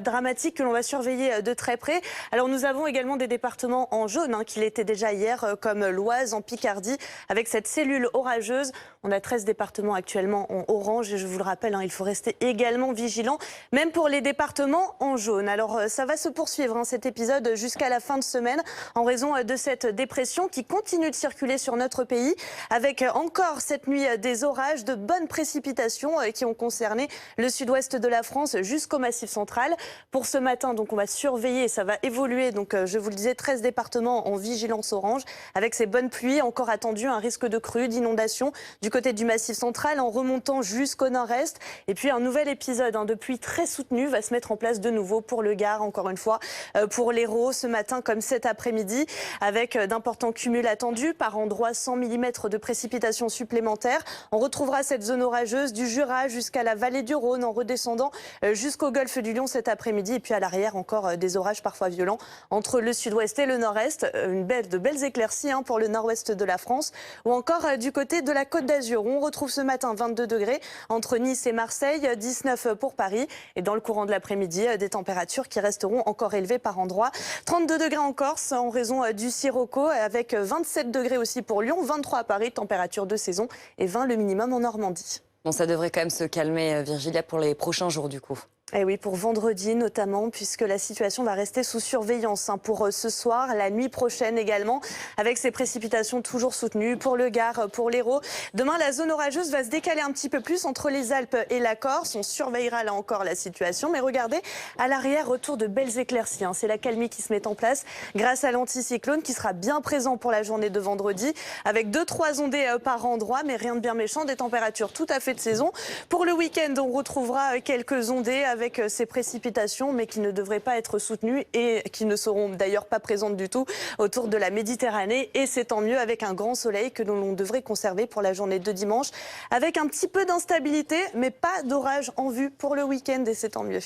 Dramatique que l'on va surveiller de très près. Alors nous avons également des départements en jaune, qui l'étaient déjà hier, comme l'Oise en Picardie, avec cette cellule orageuse. On a 13 départements actuellement en orange et je vous le rappelle, il faut rester également vigilant, même pour les départements en jaune. Alors ça va se poursuivre cet épisode jusqu'à la fin de semaine en raison de cette dépression qui continue de circuler sur notre pays, avec encore cette nuit des orages, de bonnes précipitations qui ont concerné le sud-ouest de la France jusqu'au Massif central. Pour ce matin, donc, on va surveiller, ça va évoluer. Donc, je vous le disais, 13 départements en vigilance orange avec ces bonnes pluies. Encore attendu un risque de crue, d'inondation du côté du Massif central en remontant jusqu'au nord-est. Et puis, un nouvel épisode de pluie très soutenu va se mettre en place de nouveau pour le Gard, encore une fois, pour l'Hérault ce matin comme cet après-midi, avec d'importants cumuls attendus. Par endroits, 100 mm de précipitations supplémentaires. On retrouvera cette zone orageuse du Jura jusqu'à la vallée du Rhône en redescendant jusqu'au golfe du Lion cet après-midi. Et puis à l'arrière, encore des orages parfois violents entre le sud-ouest et le nord-est. De belles éclaircies pour le nord-ouest de la France. Ou encore du côté de la Côte d'Azur, où on retrouve ce matin 22 degrés entre Nice et Marseille, 19 pour Paris. Et dans le courant de l'après-midi, des températures qui resteront encore élevées par endroits. 32 degrés en Corse en raison du sirocco, avec 27 degrés aussi pour Lyon, 23 à Paris, température de saison, et 20 le minimum en Normandie. Bon, ça devrait quand même se calmer, Virgilia, pour les prochains jours du coup. Et oui, pour vendredi notamment, puisque la situation va rester sous surveillance pour ce soir, la nuit prochaine également, avec ces précipitations toujours soutenues pour le Gard, pour l'Hérault. Demain, la zone orageuse va se décaler un petit peu plus entre les Alpes et la Corse. On surveillera là encore la situation. Mais regardez, à l'arrière, retour de belles éclaircies. C'est la calmie qui se met en place grâce à l'anticyclone qui sera bien présent pour la journée de vendredi, avec 2-3 ondées par endroit, mais rien de bien méchant, des températures tout à fait de saison. Pour le week-end, on retrouvera quelques ondées avec ces précipitations, mais qui ne devraient pas être soutenues et qui ne seront d'ailleurs pas présentes du tout autour de la Méditerranée. Et c'est tant mieux, avec un grand soleil que l'on devrait conserver pour la journée de dimanche, avec un petit peu d'instabilité, mais pas d'orage en vue pour le week-end, et c'est tant mieux.